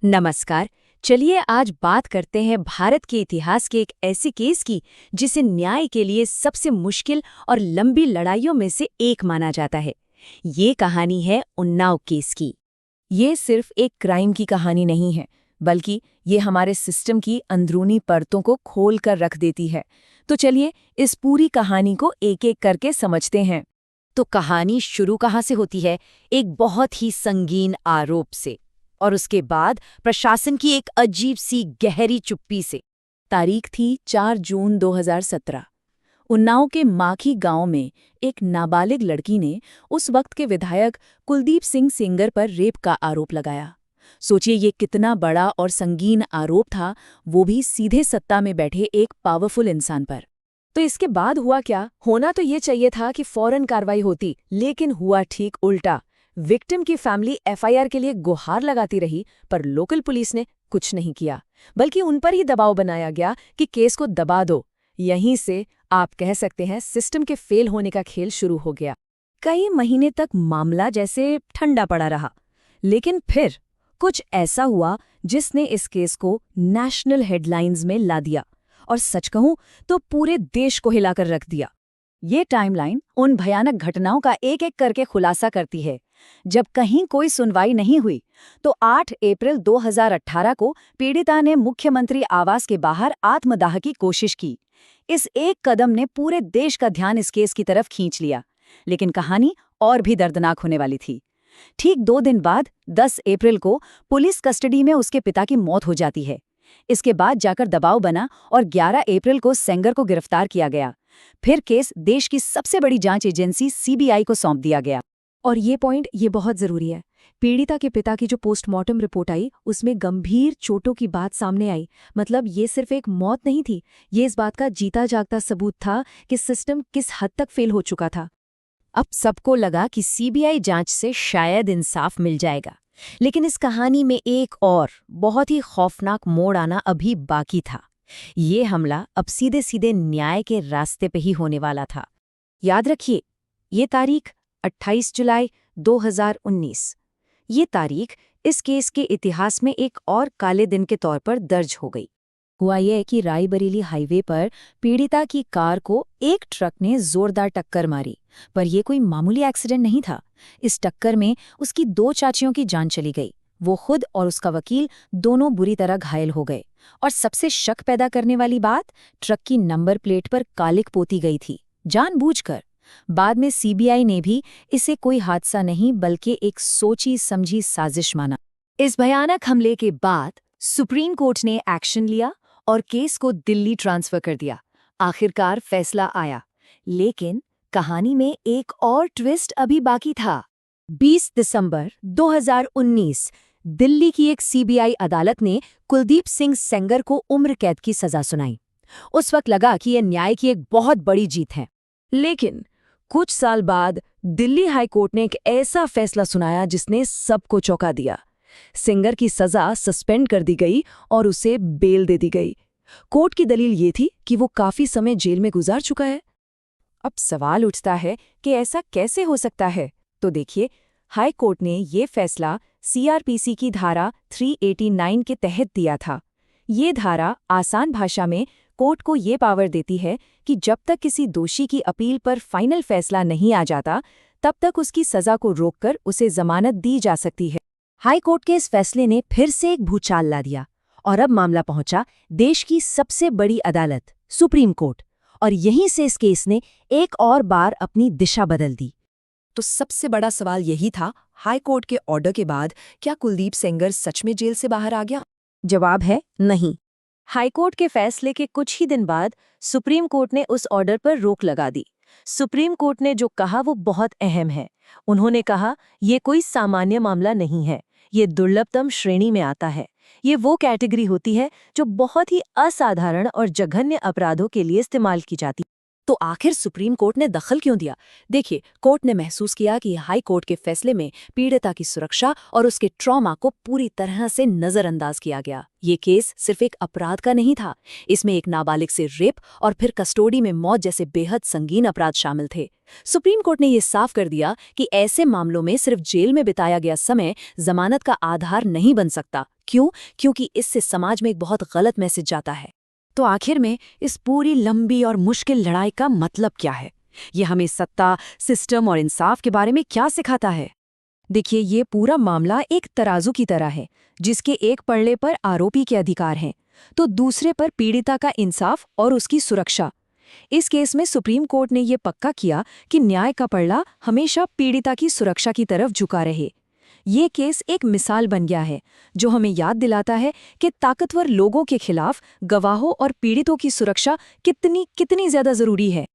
नमस्कार। चलिए आज बात करते हैं भारत के इतिहास के एक ऐसे केस की जिसे न्याय के लिए सबसे मुश्किल और लंबी लड़ाइयों में से एक माना जाता है। ये कहानी है उन्नाव केस की। ये सिर्फ एक क्राइम की कहानी नहीं है, बल्कि ये हमारे सिस्टम की अंदरूनी परतों को खोल कर रख देती है। तो चलिए इस पूरी कहानी को एक-एक करके समझते हैं। तो कहानी शुरू कहाँ से होती है? एक बहुत ही संगीन आरोप से, और उसके बाद प्रशासन की एक अजीब सी गहरी चुप्पी से। तारीख थी 4 जून 2017। उन्नाव के माखी गांव में एक नाबालिग लड़की ने उस वक्त के विधायक कुलदीप सिंह सेंगर पर रेप का आरोप लगाया। सोचिए ये कितना बड़ा और संगीन आरोप था, वो भी सीधे सत्ता में बैठे एक पावरफुल इंसान पर। तो इसके बाद हुआ क्या? होना तो ये चाहिए था कि फौरन कार्रवाई होती, लेकिन हुआ ठीक उल्टा। विक्टिम की फैमिली एफआईआर के लिए गुहार लगाती रही, पर लोकल पुलिस ने कुछ नहीं किया, बल्कि उन पर ही दबाव बनाया गया कि केस को दबा दो। यहीं से आप कह सकते हैं सिस्टम के फेल होने का खेल शुरू हो गया। कई महीने तक मामला जैसे ठंडा पड़ा रहा, लेकिन फिर कुछ ऐसा हुआ जिसने इस केस को नेशनल हेडलाइंस में ला दिया, और सच कहूं तो पूरे देश को हिलाकर रख दिया। ये टाइमलाइन उन भयानक घटनाओं का एक-एक करके खुलासा करती है। जब कहीं कोई सुनवाई नहीं हुई, तो 8 अप्रैल 2018 को पीड़िता ने मुख्यमंत्री आवास के बाहर आत्मदाह की कोशिश की। इस एक कदम ने पूरे देश का ध्यान इस केस की तरफ खींच लिया, लेकिन कहानी और भी दर्दनाक होने वाली थी। ठीक 2 दिन बाद 10 अप्रैल को पुलिस कस्टडी में उसके पिता की मौत हो जाती है। इसके बाद जाकर दबाव बना और 11 अप्रैल को सेंगर को गिरफ्तार किया गया। फिर केस देश की सबसे बड़ी जांच एजेंसी सीबीआई को सौंप दिया गया। और ये पॉइंट ये बहुत जरूरी है। पीड़िता के पिता की जो पोस्टमार्टम रिपोर्ट आई, उसमें गंभीर चोटों की बात सामने आई। मतलब ये सिर्फ एक मौत नहीं थी, ये इस बात का जीता जागता सबूत था कि सिस्टम किस हद तक फेल हो चुका था। अब सबको लगा कि सीबीआई जांच से शायद इंसाफ मिल जाएगा, लेकिन इस कहानी में एक और बहुत ही खौफनाक मोड़ आना अभी बाकी था। ये हमला अब सीधे सीधे न्याय के रास्ते पे ही होने वाला था। याद रखिए, ये तारीख 28 जुलाई 2019। ये तारीख इस केस के इतिहास में एक और काले दिन के तौर पर दर्ज हो गई। हुआ ये कि रायबरेली हाईवे पर पीड़िता की कार को एक ट्रक ने जोरदार टक्कर मारी, पर यह कोई मामूली एक्सीडेंट नहीं था। इस टक्कर में उसकी 2 चाचियों की जान चली गई। वो खुद और उसका वकील दोनों बुरी तरह घायल हो गए। और सबसे शक पैदा करने वाली बात, ट्रक की नंबर प्लेट पर कालिक पोती गई थी, जानबूझकर। बाद में सीबीआई ने भी इसे कोई हादसा नहीं बल्कि एक सोची समझी साजिश माना। इस भयानक हमले के बाद सुप्रीम कोर्ट ने एक्शन लिया और केस को दिल्ली ट्रांसफर कर दिया। आखिरकार फैसला आया, लेकिन कहानी में एक और ट्विस्ट अभी बाकी था। 20 दिसंबर 2019 दिल्ली की एक सीबीआई अदालत ने कुलदीप सिंह सेंगर को उम्र कैद की सजा सुनाई। उस वक्त लगा कि यह न्याय की एक बहुत बड़ी जीत है। लेकिन कुछ साल बाद दिल्ली हाई कोर्ट ने एक ऐसा फैसला सुनाया जिसने सबको चौंका दिया। सेंगर की सजा सस्पेंड कर दी गई और उसे बेल दे दी गई। कोर्ट की दलील ये थी कि वो काफी समय जेल में गुजार चुका है। अब सवाल उठता है कि ऐसा कैसे हो सकता है? तो देखिए, हाई कोर्ट ने ये फैसला सीआरपीसी की धारा 389 के तहत दिया था। ये धारा आसान भाषा में कोर्ट को ये पावर देती है कि जब तक किसी दोषी की अपील पर फाइनल फैसला नहीं आ जाता, तब तक उसकी सजा को रोककर उसे जमानत दी जा सकती है। हाई कोर्ट के इस फैसले ने फिर से एक भूचाल ला दिया, और अब मामला पहुंचा देश की सबसे बड़ी अदालत, सुप्रीम कोर्ट। और यहीं से इस केस ने एक और बार अपनी दिशा बदल दी। तो सबसे बड़ा सवाल यही था, हाई कोर्ट के ऑर्डर के बाद क्या कुलदीप सेंगर सच में जेल से बाहर आ गया? जवाब है नहीं। हाई कोर्ट के फैसले के कुछ ही दिन बाद सुप्रीम कोर्ट ने उस ऑर्डर पर रोक लगा दी। सुप्रीम कोर्ट ने जो कहा वो बहुत अहम है। उन्होंने कहा, ये कोई सामान्य मामला नहीं है, ये दुर्लभतम श्रेणी में आता है। ये वो कैटेगरी होती है जो बहुत ही असाधारण और जघन्य अपराधों के लिए इस्तेमाल की जाती है। तो आखिर सुप्रीम कोर्ट ने दखल क्यों दिया? देखिए, कोर्ट ने महसूस किया कि हाई कोर्ट के फैसले में पीड़िता की सुरक्षा और उसके ट्रॉमा को पूरी तरह से नजरअंदाज किया गया। ये केस सिर्फ एक अपराध का नहीं था, इसमें एक नाबालिग से रेप और फिर कस्टोडी में मौत जैसे बेहद संगीन अपराध शामिल थे। सुप्रीम कोर्ट ने ये साफ कर दिया कि ऐसे मामलों में सिर्फ जेल में बिताया गया समय जमानत का आधार नहीं बन सकता। क्यों? क्योंकि इससे समाज में एक बहुत गलत मैसेज जाता है। तो आखिर में इस पूरी लंबी और मुश्किल लड़ाई का मतलब क्या है? ये हमें सत्ता, सिस्टम और इंसाफ के बारे में क्या सिखाता है? देखिए, ये पूरा मामला एक तराजू की तरह है, जिसके एक पल्ले पर आरोपी के अधिकार हैं, तो दूसरे पर पीड़िता का इंसाफ और उसकी सुरक्षा। इस केस में सुप्रीम कोर्ट ने ये पक्का किया कि न्याय का पल्ला हमेशा पीड़िता की सुरक्षा की तरफ झुका रहे। ये केस एक मिसाल बन गया है, जो हमें याद दिलाता है कि ताकतवर लोगों के खिलाफ गवाहों और पीड़ितों की सुरक्षा कितनी ज्यादा जरूरी है।